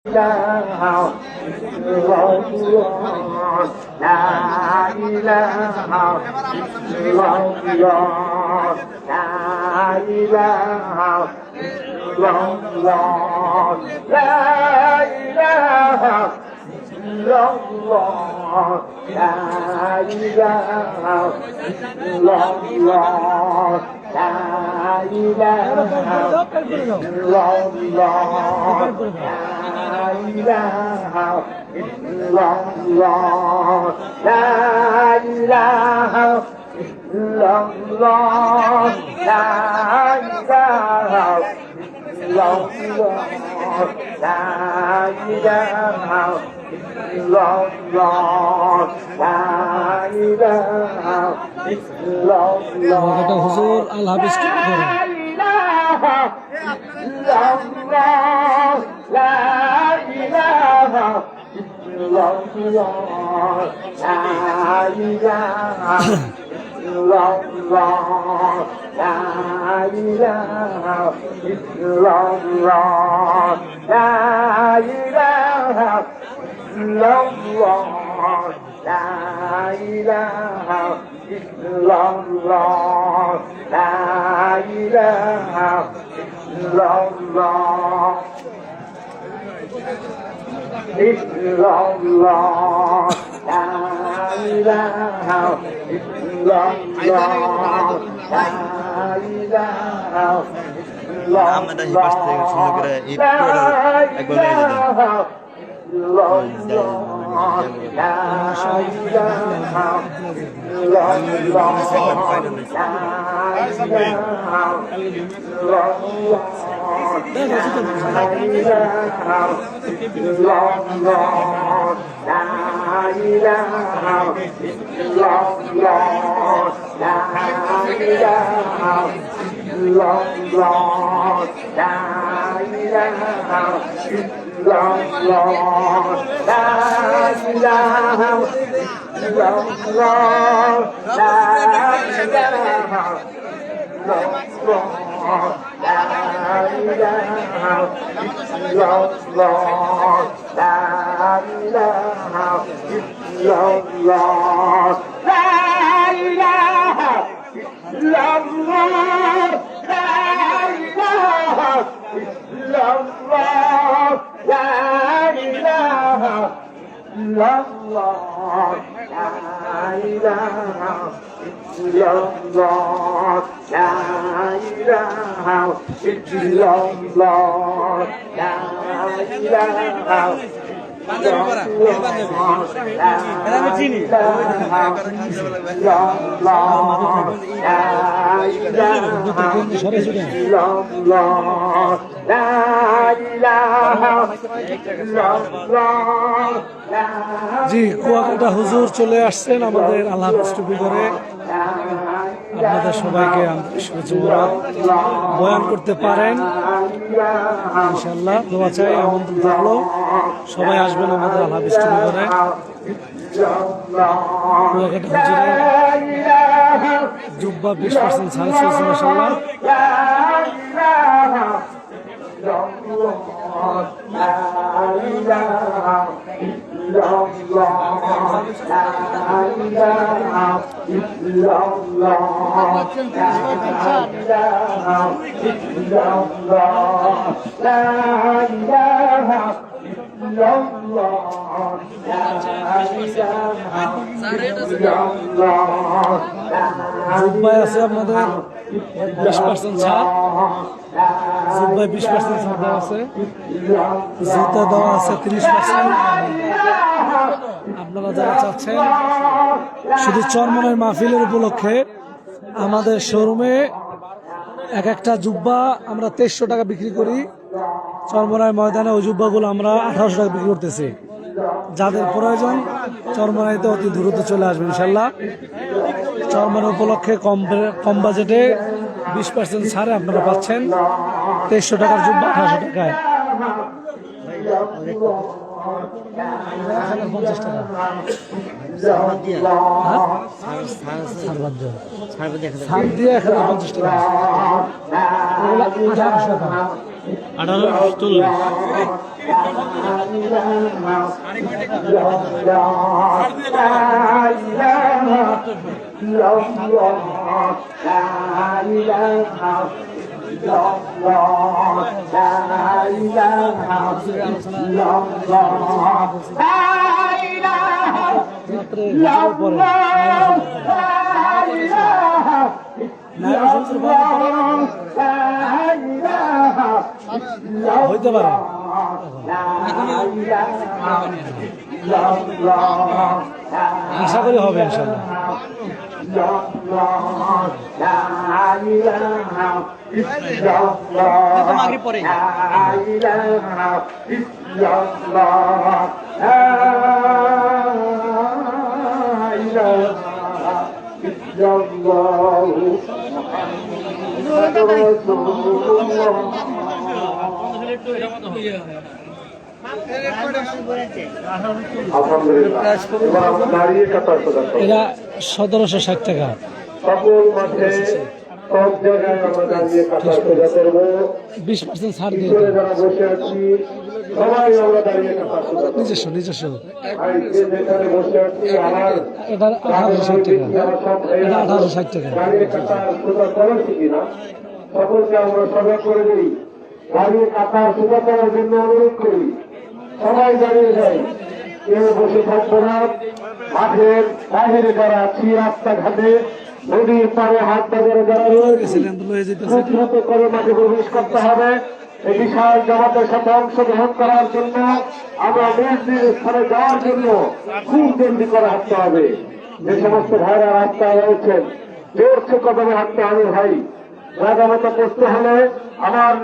ilaha illallah, la ilaha illallah, la ilaha illallah, la ilaha illallah, la ilaha illallah, la ilaha illallah, la ilaha illallah, la ilaha illallah, la ilaha illallah, la ilaha illallah, la ilaha illallah। হুজুর আল হাফিজ কি করেন? La ilaha illallah, la ilaha illallah, la ilaha illallah, la ilaha illallah, la ilaha illallah, la ilaha illallah, illallah, la ilaha illallah, la ilaha illallah, আমাদের এই পাশ থেকে সুন্দর করে ঈদ করে একবার নিয়ে যেতেন। জি, কুয়াকাটা হুজুর চলে আসছেন আমাদের আল হাফিজ টুপি করে। আপনাদের সবাইকে শুভেচ্ছা বয়ান করতে পারেন ইনশাল্লাহ। দোয়া চাই, আমন্ত্রণ থাকলো, সবাই আসবেন আমাদের আল হাফিজ টুপি করে। কুয়াকাটা হুজুরের জুব্বা 20% ছাড় চলছে মাশাআল্লাহ। জুব্বায় আছে আপনাদের 20% ছাড়, জুব্বায় 20% ছাড় দেওয়া আছে, জুতা দেওয়া আছে 30%। আপনারা যারা চাচ্ছেন শুধু চরমনের মাহফিলের উপলক্ষে আমাদের শোরুমে এক একটা জুব্বা আমরা 2300 টাকা বিক্রি করি। চরমনাই ময়দানে ওই জুব্বাগুলো আমরা 1800 টাকা বিক্রি করতেছি। যাদের প্রয়োজন চরমনাইতে অতি দ্রুত চলে আসবে ইনশাল্লাহ। চরমনাই উপলক্ষে কম বাজেটে 20% ছাড়ে আপনারা পাচ্ছেন 2300 টাকার জুব্বা 1800 টাকায়। 50 টাকা ছাড় দিয়ে 1050 টাকা। 1840 হইতে পারে আশা করি হবে ইনশাল্লাহ এরা 1760 টাকা। সকল মাঠে সব জায়গায় আমরা দাঁড়িয়ে কাতার সোজা করবো। 20% ছাড় দিয়ে ভিতরে যারা বসে আছি সবাই আমরা দাঁড়িয়ে কাতার সোজা করবো। নিজস্ব আর যে যেখানে বসে আছি আমার এটা 1860 টাকা, এটা 1860 টাকা। দাঁড়িয়ে কাতার সোজা করেছি কিনা সকলকে আমরা সজাগ করে দিই। দাঁড়িয়ে কাতার সোজা করার জন্য অনুরোধ করি, সবাই দাঁড়িয়ে যাই, কেউ বসে থাকবো না। মাঠের বাহিরে যারা আছি, রাস্তাঘাটে, নদীর পাড়ে, হাট বাজারে যারা রয়েছে দ্রুত করে মাঠে প্রবেশ করতে হবে। এই বিশাল জামাতের সাথে অংশগ্রহণ করার জন্য আমরা নিজ নিজ স্থানে যাওয়ার জন্য খুব জলদি করে হাঁটতে হবে। যে সমস্ত ভাইরা রাস্তায় রয়েছেন জোরছে কদমে হাঁটতে হবে ভাই। রাগামতো করতে হলে আমার